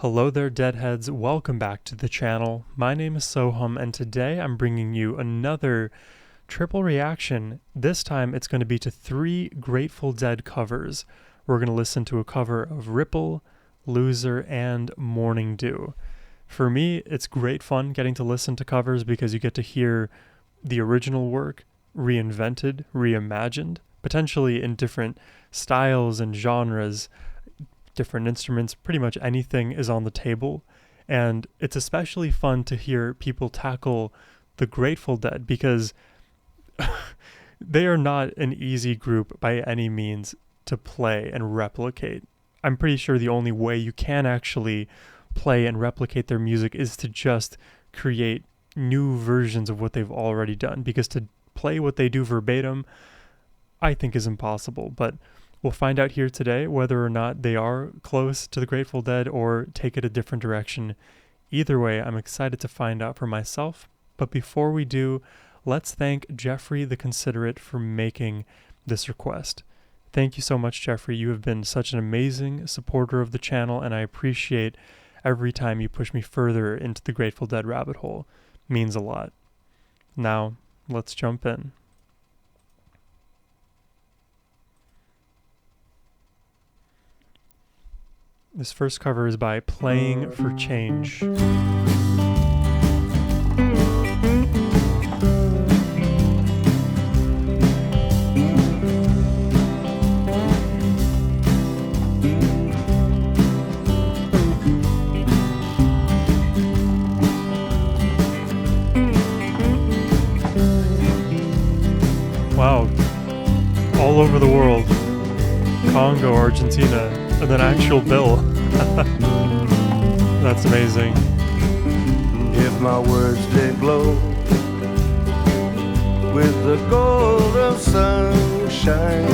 Hello there, Deadheads. Welcome back to the channel. My name is Sohum, and today I'm bringing you another triple reaction. This time it's going to be to 3 Grateful Dead covers. We're going to listen to a cover of Ripple, Loser, and Morning Dew. For me, it's great fun getting to listen to covers because you get to hear the original work reinvented, reimagined, potentially in different styles and genres, different instruments. Pretty much anything is on the table, and it's especially fun to hear people tackle the Grateful Dead because they are not an easy group by any means to play and replicate. I'm pretty sure the only way you can actually play and replicate their music is to just create new versions of what they've already done, because to play what they do verbatim I think is impossible. But we'll find out here today whether or not they are close to the Grateful Dead or take it a different direction. Either way, I'm excited to find out for myself. But before we do, let's thank Jeffrey the Considerate for making this request. Thank you so much, Jeffrey. You have been such an amazing supporter of the channel, and I appreciate every time you push me further into the Grateful Dead rabbit hole. It means a lot. Now, let's jump in. This first cover is by Playing for Change. Wow, all over the world. Congo, Argentina, and then actual Bill. That's amazing. If my words did glow with the gold of sunshine,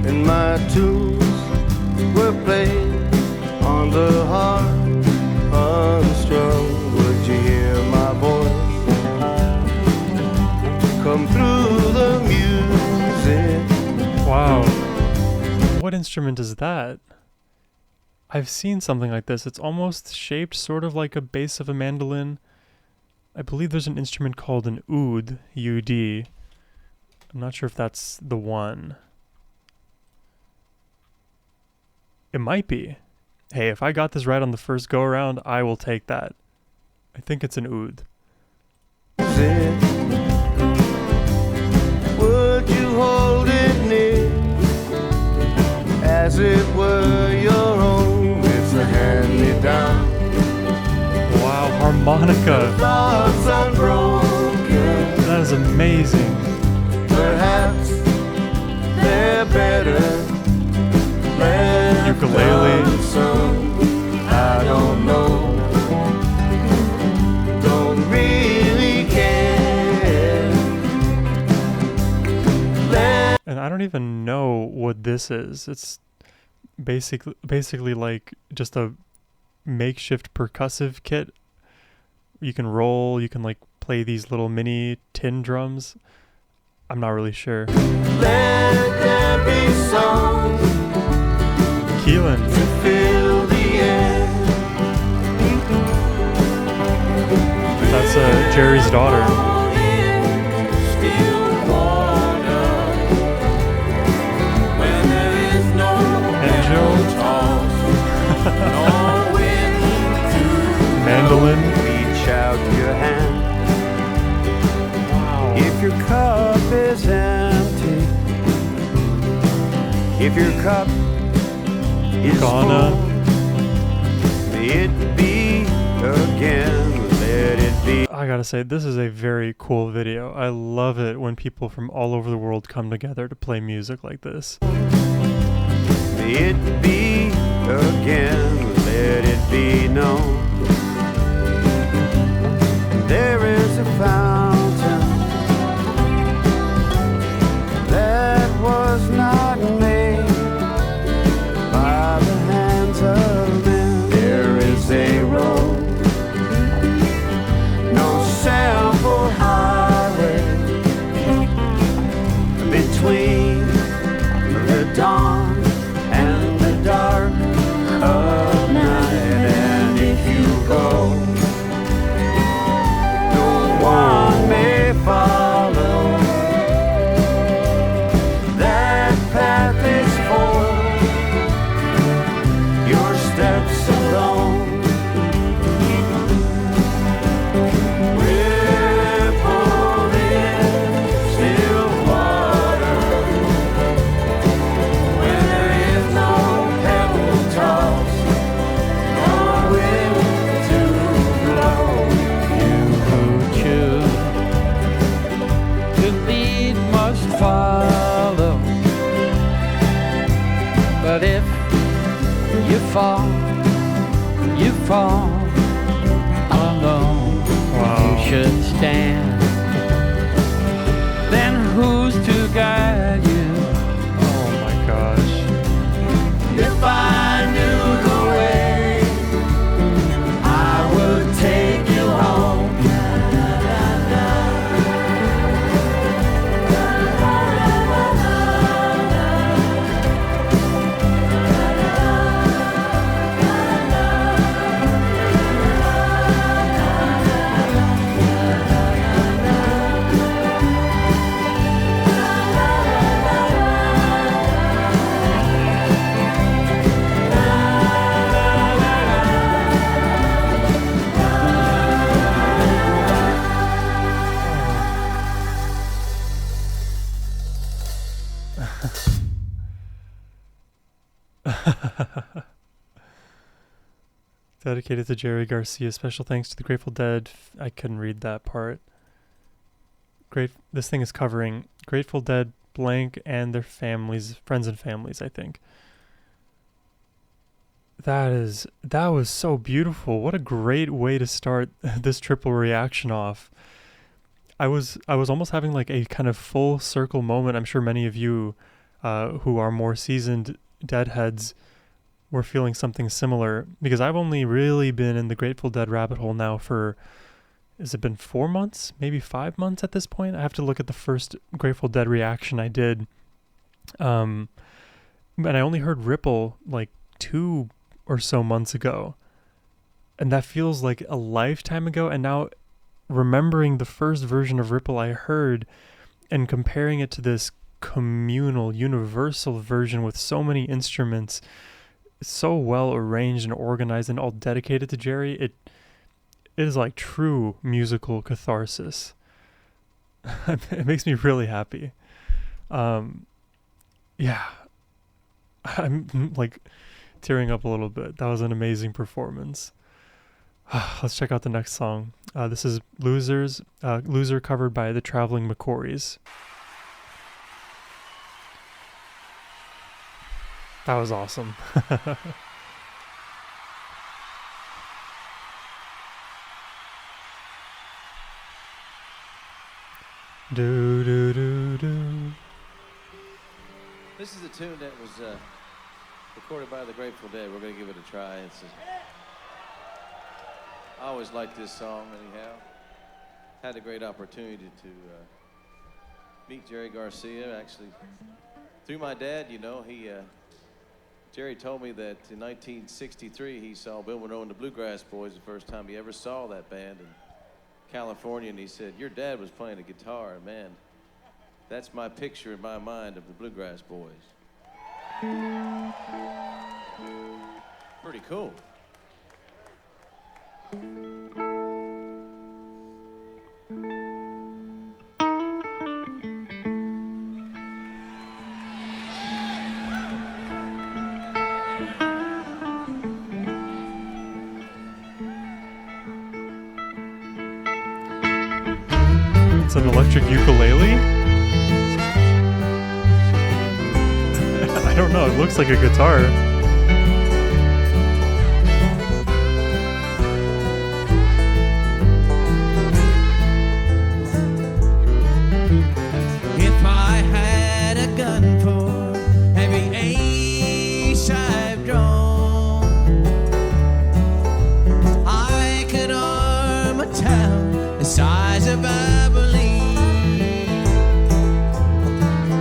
and my tunes were played on the harp unstrung, would you hear my voice come through the music? Wow. What instrument is that? I've seen something like this. It's almost shaped sort of like a bass of a mandolin. I believe there's an instrument called an oud, U-D. I'm not sure if that's the one. It might be. Hey, if I got this right on the first go around, I will take that. I think it's an oud. Would you hold it near as it were your own? It's a hand-me-down. Wow, harmonica. Thoughts unbroken. That is amazing. Perhaps they're better. Ukulele. I don't know. Don't really care. And I don't even know what this is. It's basically like just a makeshift percussive kit. You can roll, you can like play these little mini tin drums. I'm not really sure. Let there be songs Keelan. to fill the air. That's Jerry's daughter. Mandolin. Reach out your hand. Wow. If your cup is empty, if your cup is Ghana. full, may it be again, let it be. I gotta say, this is a very cool video. I love it when people from all over the world come together to play music like this. May it be again, let it be known. There is a fountain that was not made by the hands of men. There is a road, no sample highway between the dawn and the dark of you fall alone. Wow. You should stand. Then who's to guide you? Oh my gosh. If I knew the way, I would take you home. Dedicated to Jerry Garcia. Special thanks to the Grateful Dead. I couldn't read that part. This thing is covering Grateful Dead blank and their families, friends and families, I think. That was so beautiful. What a great way to start this triple reaction off. I was almost having like a kind of full circle moment. I'm sure many of you who are more seasoned Deadheads were feeling something similar, because I've only really been in the Grateful Dead rabbit hole now for, has it been 4 months, maybe 5 months at this point? I have to look at the first Grateful Dead reaction I did. And I only heard Ripple like 2 or so months ago. And that feels like a lifetime ago. And now remembering the first version of Ripple I heard and comparing it to this communal, universal version with so many instruments, so well arranged and organized and all dedicated to Jerry, it is like true musical catharsis. It makes me really happy. Yeah, I'm like tearing up a little bit. That was an amazing performance. Let's check out the next song. This is Loser covered by the Traveling McCourys. That was awesome. Do do do do. This is a tune that was recorded by the Grateful Dead. We're going to give it a try. I always liked this song anyhow. Had a great opportunity to meet Jerry Garcia, actually. Through my dad, you know, Jerry told me that in 1963 he saw Bill Monroe and the Bluegrass Boys the first time he ever saw that band in California, and he said, "Your dad was playing a guitar, and man, that's my picture in my mind of the Bluegrass Boys." Pretty cool. It's an electric ukulele? I don't know, it looks like a guitar. If I had a gun for every ace I've drawn, I could arm a town the size of Abilene.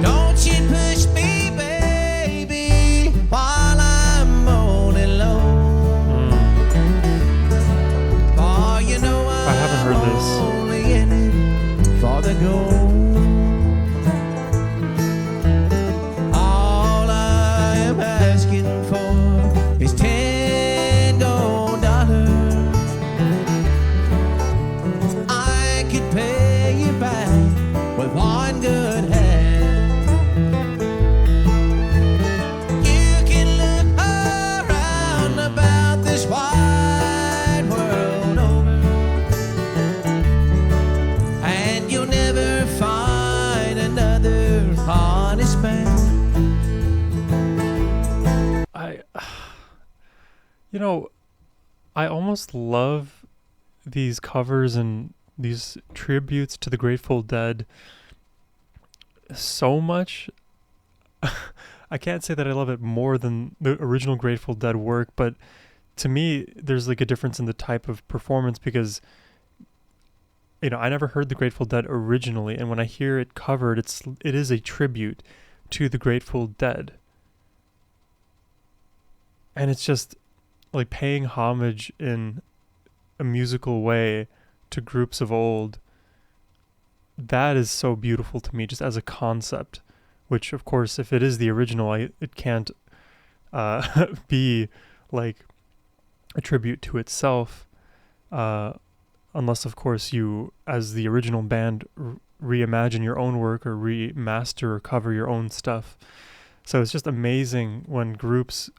Don't you push me, baby, while I'm all alone. For you know I haven't heard this. I'm only in it for the gold. All I am asking for is $10 gold. I could pay you back with one good hand. You can look around about this wide world over, and you'll never find another honest man. You know, I almost love these covers and these tributes to the Grateful Dead so much. I can't say that I love it more than the original Grateful Dead work, but to me, there's like a difference in the type of performance because, you know, I never heard the Grateful Dead originally, and when I hear it covered, it is a tribute to the Grateful Dead. And it's just like paying homage in a musical way to groups of old. That is so beautiful to me just as a concept, which of course, if it is the original, it can't be like a tribute to itself, unless of course you, as the original band, reimagine your own work or remaster or cover your own stuff. So it's just amazing when groups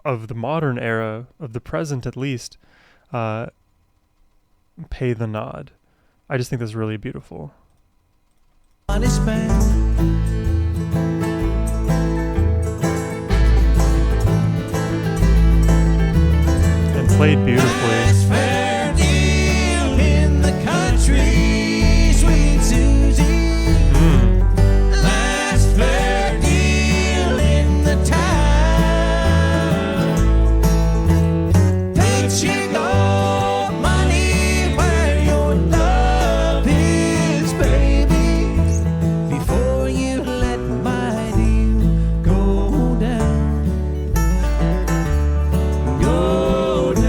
of the modern era, of the present at least, pay the nod. I just think that's really beautiful. Honest man. And played beautifully. Last fair deal in the country, sweet Susie. Last fair deal in the town. Put your gold money where your love is, baby, before you let my deal go down. Go down.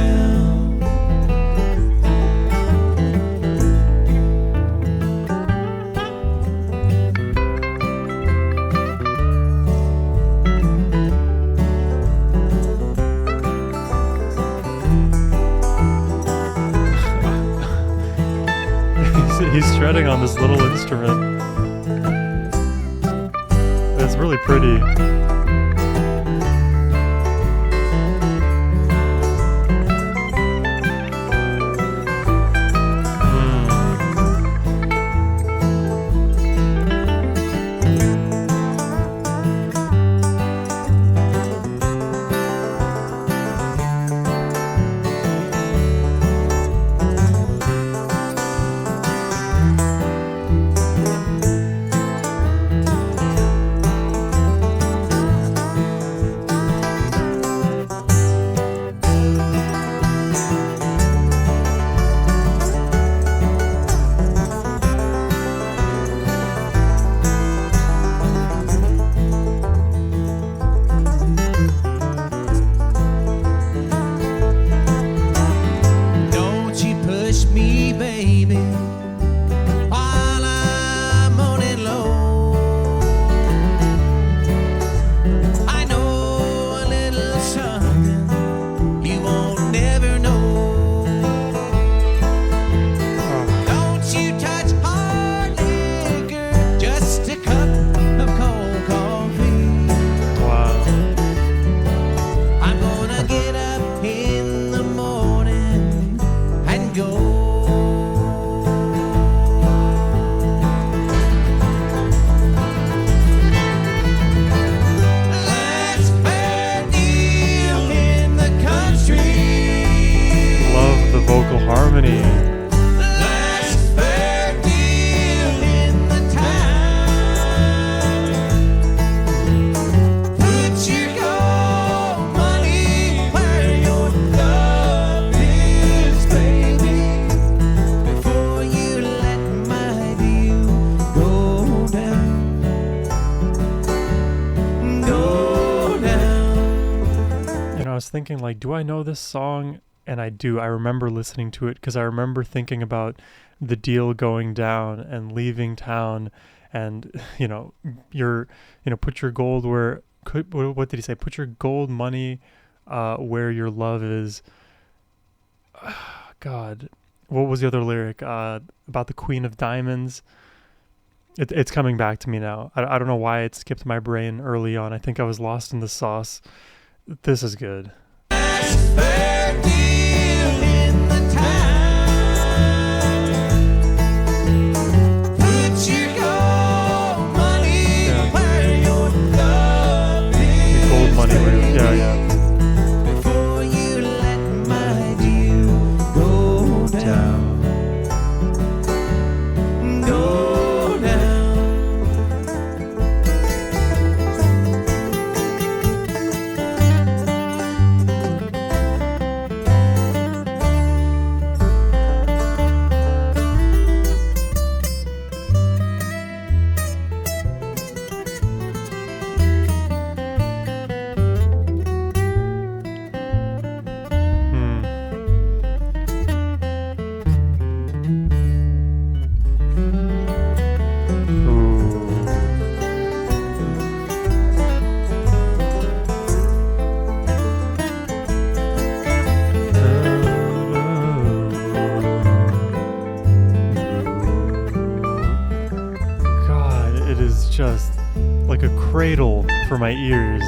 He's shredding on this little instrument. It's really pretty. Don't you push me, baby, while I'm on it low. I know a little something you won't never know. Don't you touch hard liquor, just a cup of cold coffee. Wow. I'm gonna get up in the morning and go. Last fair deal in the country. Love the vocal harmony. Last fair deal in the town. Put your gold money where your love is, baby, before you let my deal go down. Go down. You know, I was thinking, like, do I know this song? And I do. I remember listening to it because I remember thinking about the deal going down and leaving town, and put your gold where. What did he say? Put your gold money where your love is. God, what was the other lyric about the Queen of Diamonds? It's coming back to me now. I don't know why it skipped my brain early on. I think I was lost in the sauce. This is good. Last fair deal in the town. Put your gold money where your love is, Gold money. Yeah. before you let my deal cradle for my ears.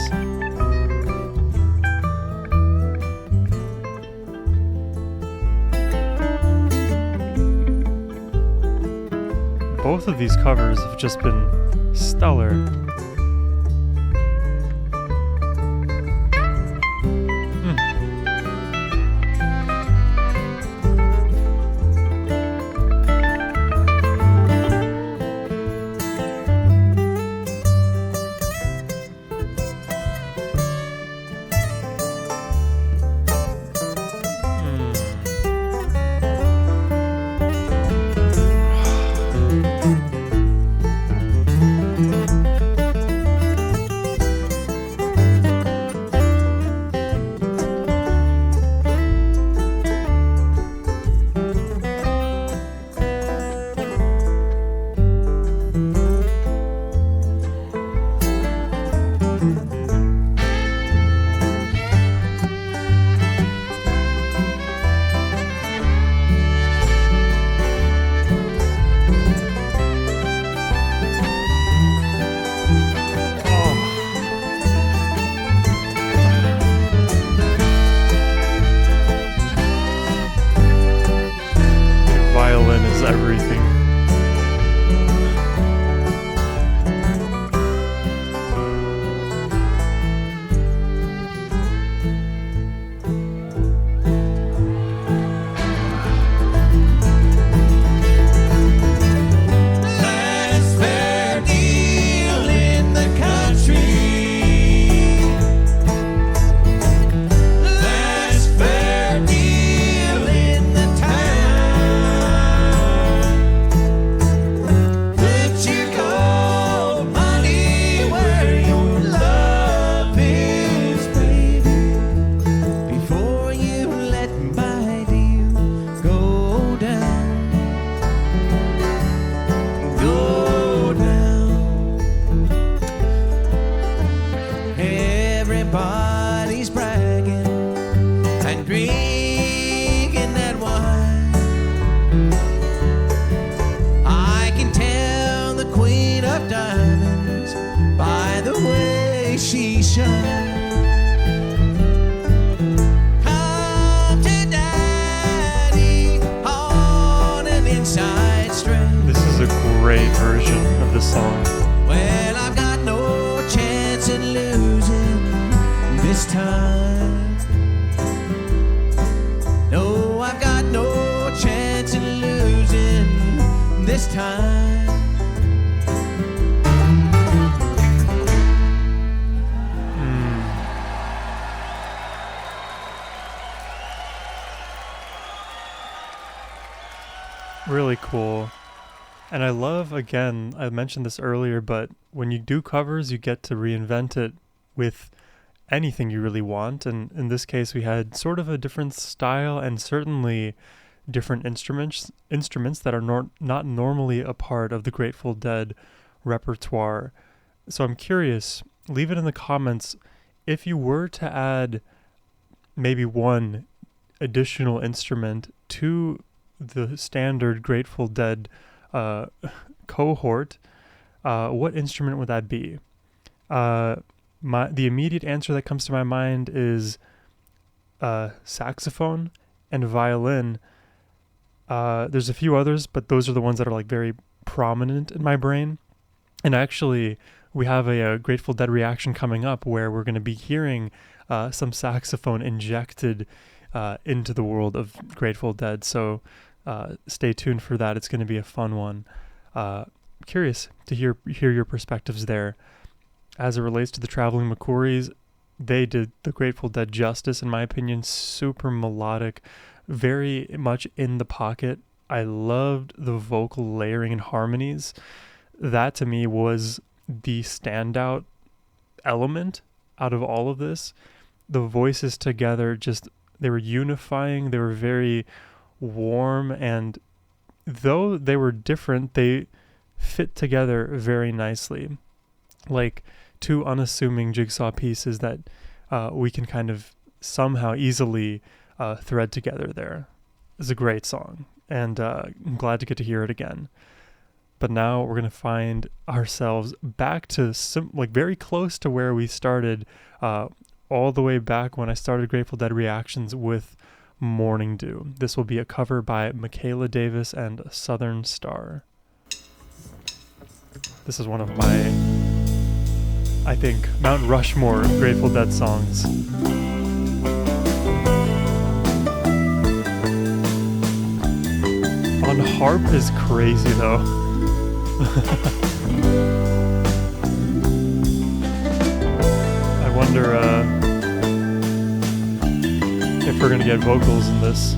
Both of these covers have just been stellar. Everything. Last fair deal in the country. Last fair deal in the town. Put your gold money where your love is, baby, before you let my deal go down. Go down. Everybody's bragging and drinking that wine. I can tell the Queen of Diamonds by the way she shines. Come to Daddy on an inside string. This is a great version of the song. Well, I've got no chance in losing this time. No, I've got no chance in losing this time. Really cool. And I love, again, I mentioned this earlier, but when you do covers, you get to reinvent it with anything you really want. And in this case, we had sort of a different style and certainly different instruments that are not normally a part of the Grateful Dead repertoire. So I'm curious, leave it in the comments, if you were to add maybe one additional instrument to the standard Grateful Dead cohort, what instrument would that be? The immediate answer that comes to my mind is saxophone and violin. There's a few others, but those are the ones that are like very prominent in my brain. And actually, we have a Grateful Dead reaction coming up where we're going to be hearing some saxophone injected into the world of Grateful Dead. So stay tuned for that. It's going to be a fun one. Curious to hear your perspectives there. As it relates to the Traveling McCourys, they did the Grateful Dead justice, in my opinion. Super melodic, very much in the pocket. I loved the vocal layering and harmonies. That to me was the standout element out of all of this. The voices together, just, they were unifying. They were very warm, and though they were different, they fit together very nicely, like two unassuming jigsaw pieces that we can kind of somehow easily thread together there. It's a great song, and I'm glad to get to hear it again. But now we're going to find ourselves back to like very close to where we started, all the way back when I started Grateful Dead Reactions with Morning Dew. This will be a cover by Michaela Davis and Southern Star. This is one of my, I think, Mount Rushmore Grateful Dead songs. On harp is crazy though. I wonder if we're gonna get vocals in this.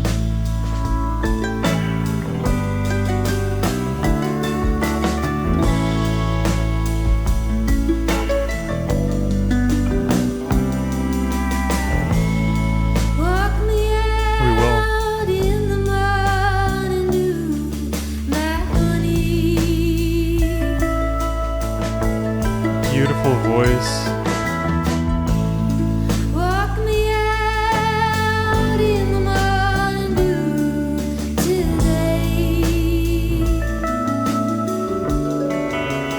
Beautiful voice. Walk me out in the morning dew today.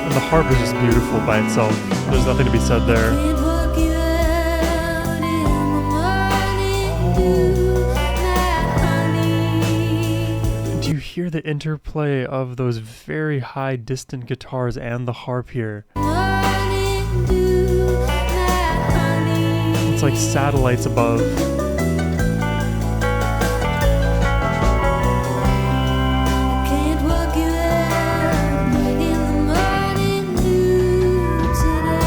And the harp is just beautiful by itself. There's nothing to be said there. Can't walk you out in the morning dew, my honey. Do you hear the interplay of those very high distant guitars and the harp here? Morning dew, my honey. It's like satellites above. Can't walk you out in the morning dew today.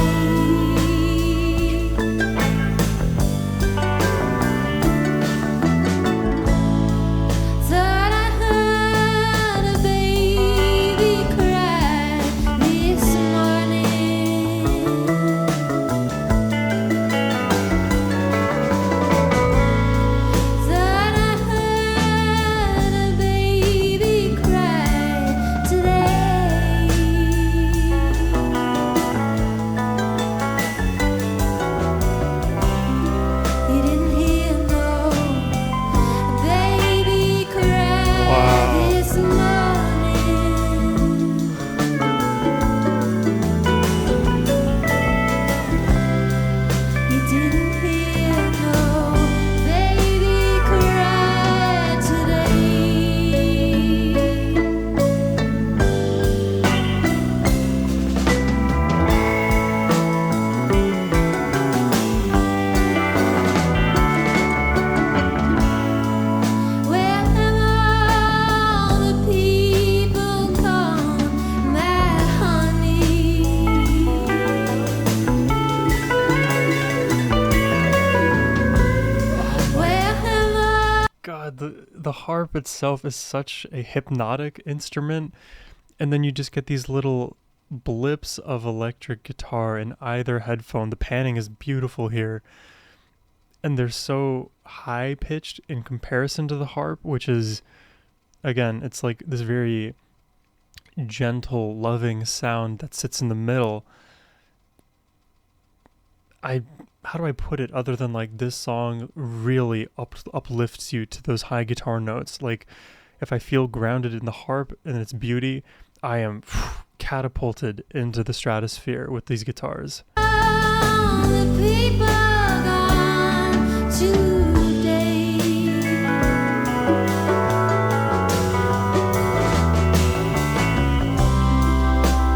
Thought I heard a baby cry this morning. Thought I heard a baby cry today. You didn't hear no baby cry Wow. this morning. You didn't hear no baby cry today. Where have all the people gone, my honey? Where have all God, the harp itself is such a hypnotic instrument, and then you just get these little blips of electric guitar in either headphone. The panning is beautiful here, and they're so high pitched in comparison to the harp, which is, again, it's like this very gentle, loving sound that sits in the middle. How do I put it other than like this song really uplifts you to those high guitar notes? Like if I feel grounded in the harp and its beauty, I am catapulted into the stratosphere with these guitars. the people gone today?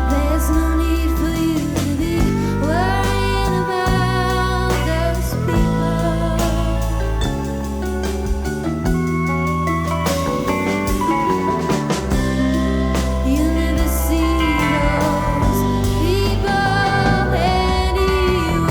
There's no need for you to be worrying about those people. You never see those people anyway.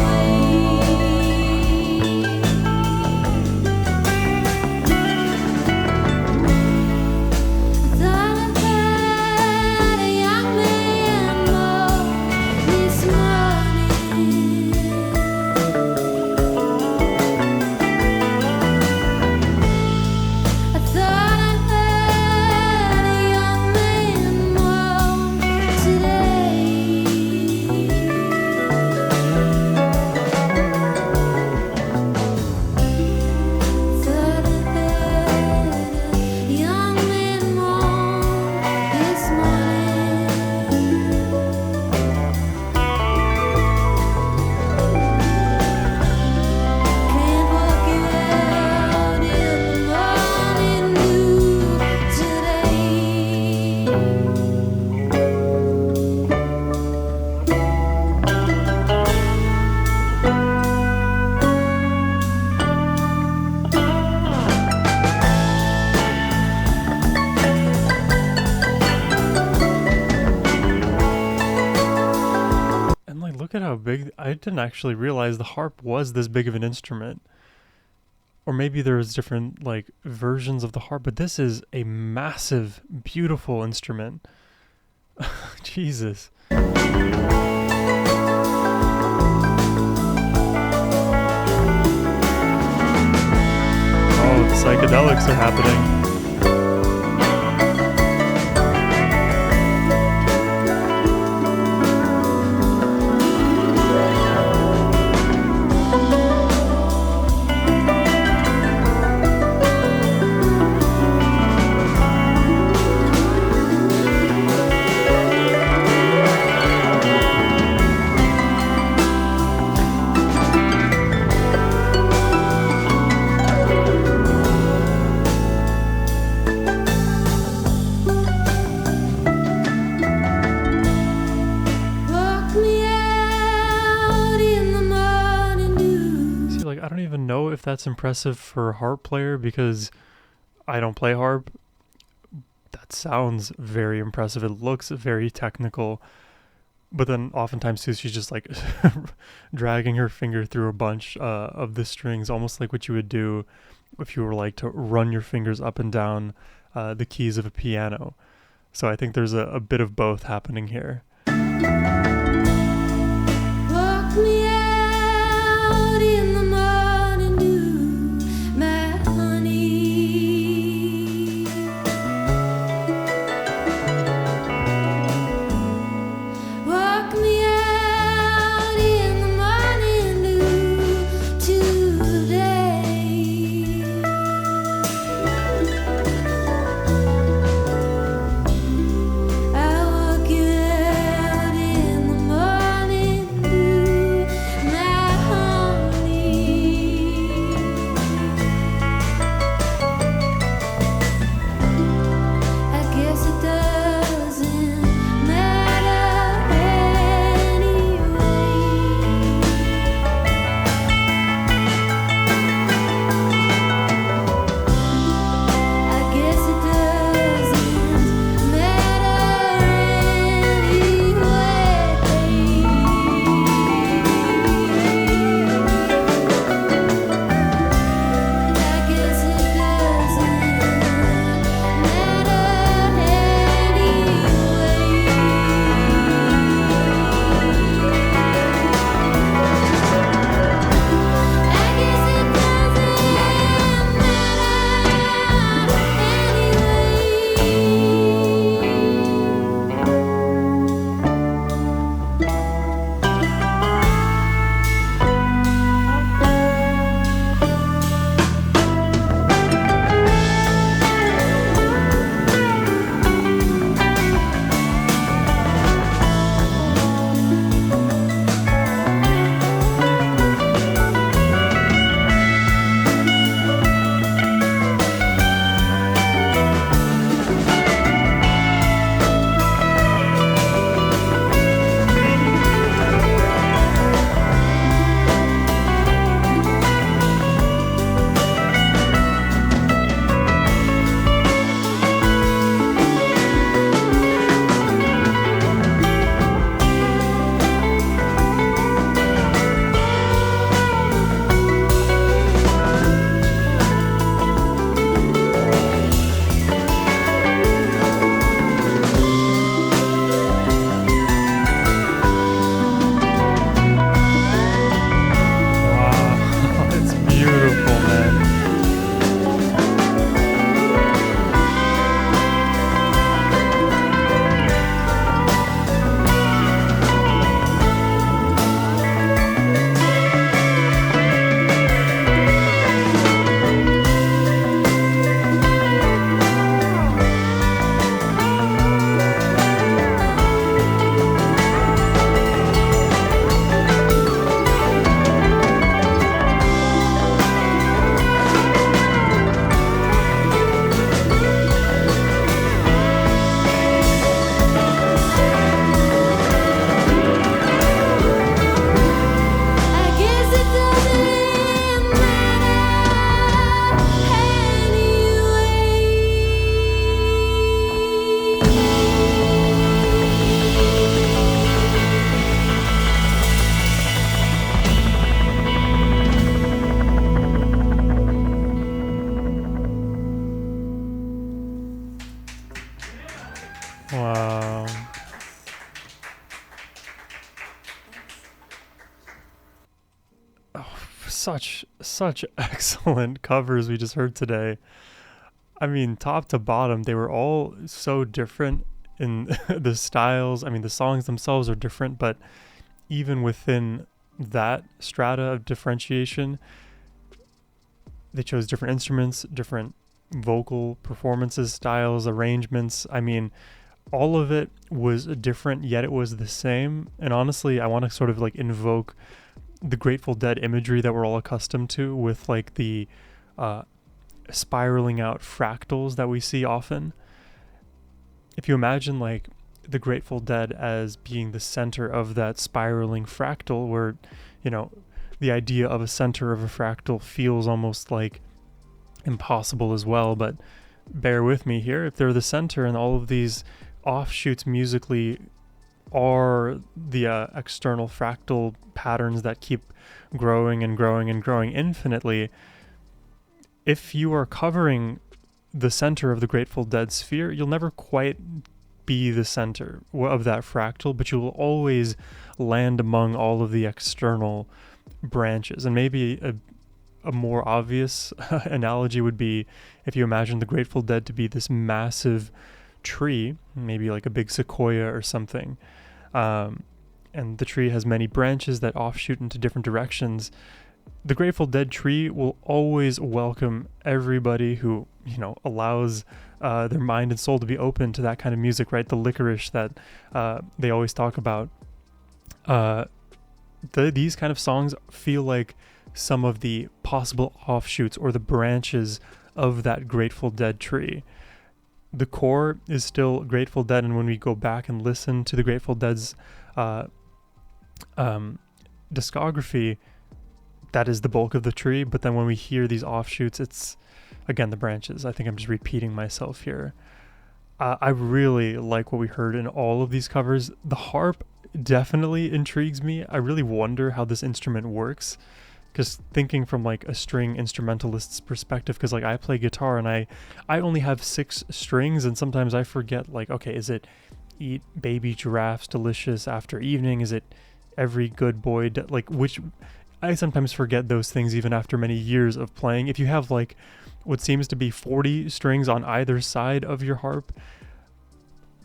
look at how big. I didn't actually realize the harp was this big of an instrument. Or maybe there was different like versions of the harp, but this is a massive, beautiful instrument. Jesus. Oh, the psychedelics are happening. Walk me out in the morning dew. See, like, I don't even know if that's impressive for a harp player because I don't play harp. That sounds very impressive. It looks very technical. But then oftentimes too, she's just like dragging her finger through a bunch of the strings, almost like what you would do if you were like to run your fingers up and down the keys of a piano. So I think there's a bit of both happening here. Walk me out in the morning dew, my honey. Walk me out in the morning dew today. I walk you out in Wow. Oh, such excellent covers we just heard today. I mean, top to bottom, they were all so different in the styles. I mean, the songs themselves are different, but even within that strata of differentiation, they chose different instruments, different vocal performances, styles, arrangements. I mean, all of it was different, yet it was the same. And honestly, I want to sort of like invoke the Grateful Dead imagery that we're all accustomed to with like the spiraling out fractals that we see often. If you imagine like the Grateful Dead as being the center of that spiraling fractal, where, you know, the idea of a center of a fractal feels almost like impossible as well, but bear with me here. If they're the center and all of these offshoots musically are the external fractal patterns that keep growing and growing and growing infinitely, if you are covering the center of the Grateful Dead sphere, you'll never quite be the center of that fractal, but you will always land among all of the external branches. And maybe a more obvious analogy would be if you imagine the Grateful Dead to be this massive tree, maybe like a big sequoia or something, and the tree has many branches that offshoot into different directions. The Grateful Dead tree will always welcome everybody who, you know, allows their mind and soul to be open to that kind of music, right? The licorice that they always talk about. These kind of songs feel like some of the possible offshoots or the branches of that Grateful Dead tree. The core is still Grateful Dead, and when we go back and listen to the Grateful Dead's discography, that is the bulk of the tree. But then when we hear these offshoots, it's, again, the branches. I think I'm just repeating myself here. I really like what we heard in all of these covers. The harp definitely intrigues me. I really wonder how this instrument works, because thinking from like a string instrumentalist's perspective, because like I play guitar and I only have 6 strings, and sometimes I forget, like, okay, is it eat baby giraffes delicious after evening? Is it every good boy like, which I sometimes forget those things even after many years of playing. If you have like what seems to be 40 strings on either side of your harp,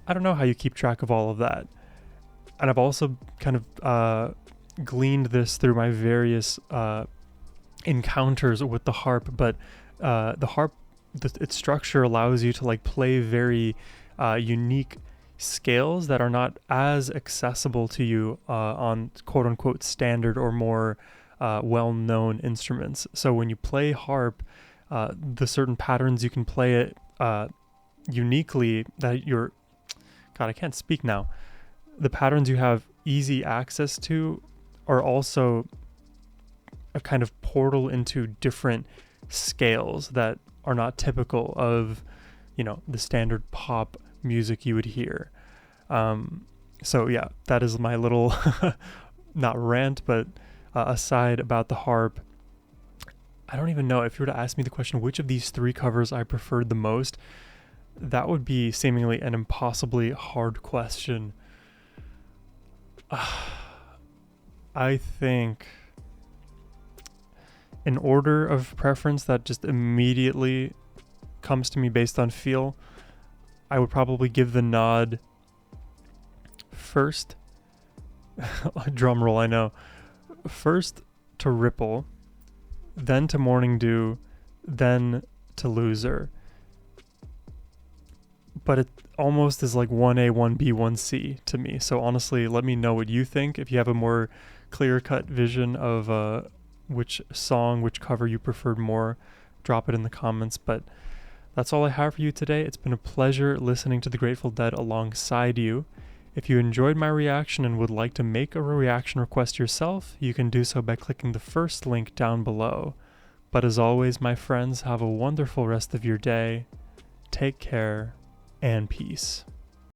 I don't know how you keep track of all of that. And I've also kind of gleaned this through my various encounters with the harp, but the harp, its structure allows you to like play very unique scales that are not as accessible to you on quote unquote standard or more well-known instruments. So when you play harp, the certain patterns you can play it uniquely that you're, God, I can't speak now. The patterns you have easy access to are also a kind of portal into different scales that are not typical of, you know, the standard pop music you would hear. So yeah, that is my little not rant, but aside about the harp. I don't even know, if you were to ask me the question which of these 3 covers I preferred the most, that would be seemingly an impossibly hard question. I think in order of preference that just immediately comes to me based on feel, I would probably give the nod first, drum roll, I know, first to Ripple, then to Morning Dew, then to Loser. But it almost is like 1A, 1B, 1C to me. So honestly, let me know what you think. If you have a more clear-cut vision of which song, which cover you preferred more, drop it in the comments. But that's all I have for you today. It's been a pleasure listening to the Grateful Dead alongside you. If you enjoyed my reaction and would like to make a reaction request yourself, you can do so by clicking the first link down below. But as always, my friends, have a wonderful rest of your day. Take care and peace.